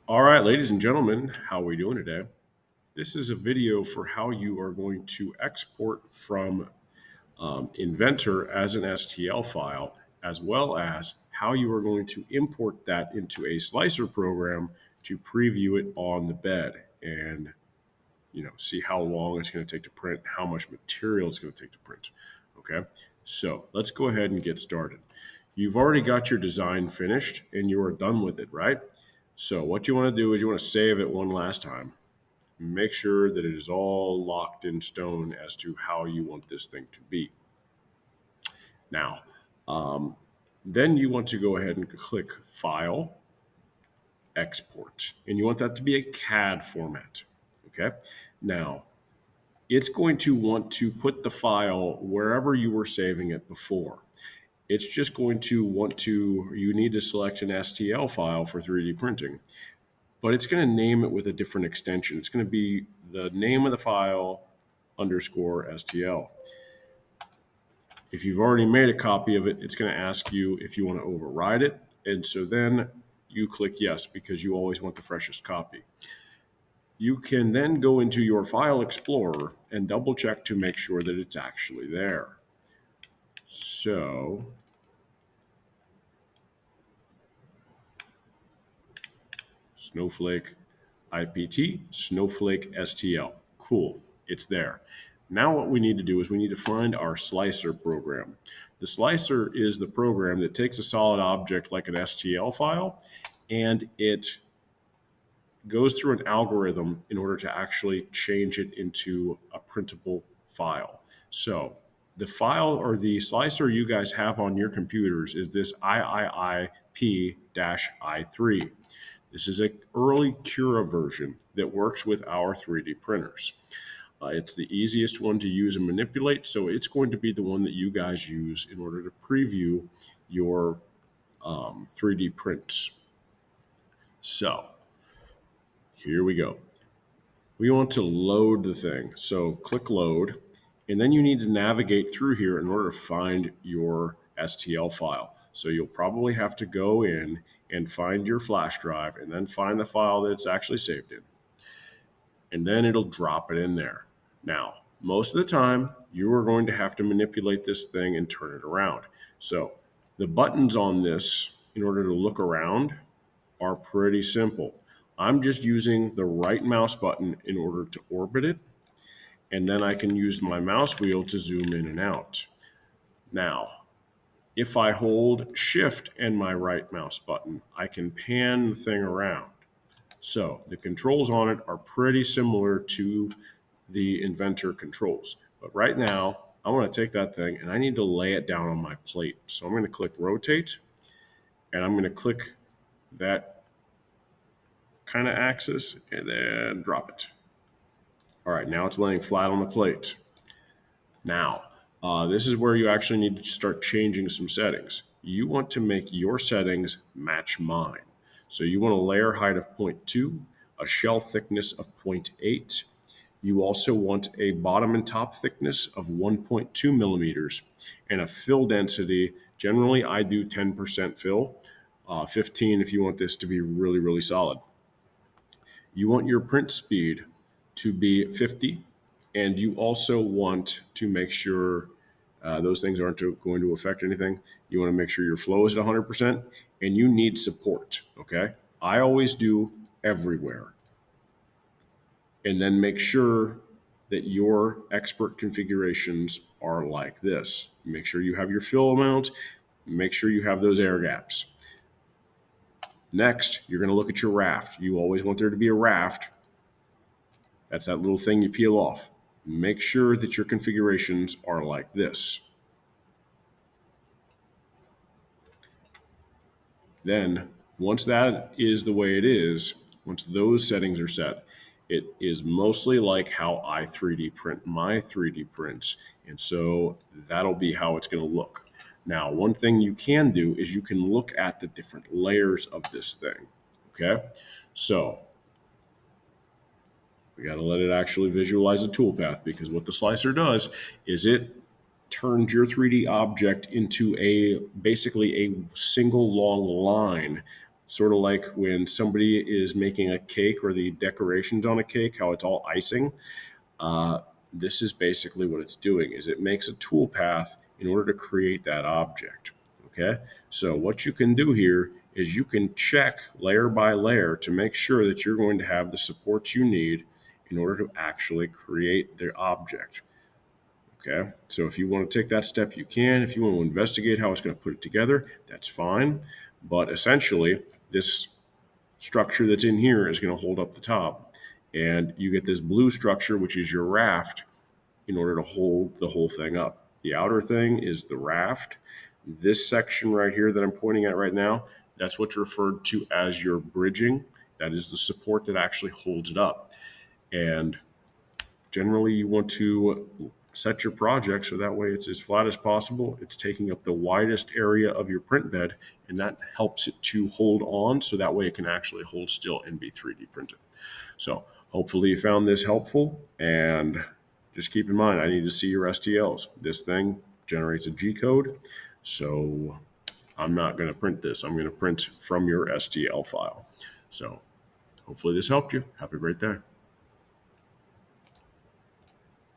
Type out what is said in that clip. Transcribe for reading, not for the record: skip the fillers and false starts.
All right, ladies and gentlemen, how are we doing today? This is a video for how you are going to export from Inventor as an STL file, as well as how you are going to import that into a slicer program to preview it on the bed and see how long it's going to take to print, how much material it's going to take to print. Okay, so let's go ahead and get started. You've already got your design finished and you are done with it, right? So what you want to do is you want to save it one last time. Make sure that it is all locked in stone as to how you want this thing to be. Now, then you want to go ahead and click File, Export, and you want that to be a CAD format. Okay. Now, it's going to want to put the file wherever you were saving it before. It's just going to you need to select an STL file for 3D printing, but it's going to name it with a different extension. It's going to be the name of the file underscore STL. If you've already made a copy of it, it's going to ask you if you want to override it. And so then you click yes, because you always want the freshest copy. You can then go into your File Explorer and double check to make sure that it's actually there. So Snowflake IPT, Snowflake STL. Cool, it's there. Now what we need to do is we need to find our slicer program. The slicer is the program that takes a solid object like an STL file and it goes through an algorithm in order to actually change it into a printable file. So the file or the slicer you guys have on your computers is this IIIP-i3. This is an early Cura version that works with our 3D printers. It's the easiest one to use and manipulate, so it's going to be the one that you guys use in order to preview your 3D prints. So here we go. We want to load the thing. So click load, and then you need to navigate through here in order to find your STL file. So you'll probably have to go in and find your flash drive and then find the file that it's actually saved in. And then it'll drop it in there. Now, most of the time, you are going to have to manipulate this thing and turn it around. So the buttons on this, in order to look around, are pretty simple. I'm just using the right mouse button in order to orbit it, and then I can use my mouse wheel to zoom in and out. Now, if I hold Shift and my right mouse button, I can pan the thing around. So the controls on it are pretty similar to the Inventor controls. But right now, I want to take that thing and I need to lay it down on my plate. So I'm going to click Rotate, and I'm going to click that kind of axis and then drop it. All right, now it's laying flat on the plate. Now, this is where you actually need to start changing some settings. You want to make your settings match mine. So you want a layer height of 0.2, a shell thickness of 0.8. You also want a bottom and top thickness of 1.2 millimeters and a fill density. Generally, I do 10% fill, 15 if you want this to be really, really solid. You want your print speed to be 50, and you also want to make sure those things aren't going to affect anything. You want to make sure your flow is at 100%, and you need support, okay? I always do everywhere. And then make sure that your expert configurations are like this. Make sure you have your fill amount. Make sure you have those air gaps. Next, you're going to look at your raft. You always want there to be a raft. That's that little thing you peel off. Make sure that your configurations are like this. Then, once that is the way it is, once those settings are set, it is mostly like how I 3D print my 3D prints. And so that'll be how it's going to look. Now, one thing you can do is you can look at the different layers of this thing. Okay? So we got to let it actually visualize the toolpath, because what the slicer does is it turns your 3D object into basically a single long line sort of like when somebody is making a cake or the decorations on a cake, how it's all icing. Uh, this is basically what it's doing is it makes a tool path in order to create that object. Okay, so what you can do here is you can check layer by layer to make sure that you're going to have the supports you need in order to actually create the object. Okay, so if you want to take that step, you can. If you want to investigate how it's going to put it together, that's fine. But essentially, this structure that's in here is going to hold up the top. And you get this blue structure, which is your raft, in order to hold the whole thing up. The outer thing is the raft. This section right here that I'm pointing at right now, that's what's referred to as your bridging. That is the support that actually holds it up. And generally, you want to set your project so that way it's as flat as possible. It's taking up the widest area of your print bed, and that helps it to hold on so that way it can actually hold still and be 3D printed. So hopefully you found this helpful, and just keep in mind, I need to see your STLs. This thing generates a G code, so I'm not going to print this. I'm going to print from your STL file. So hopefully this helped you. Have a great day.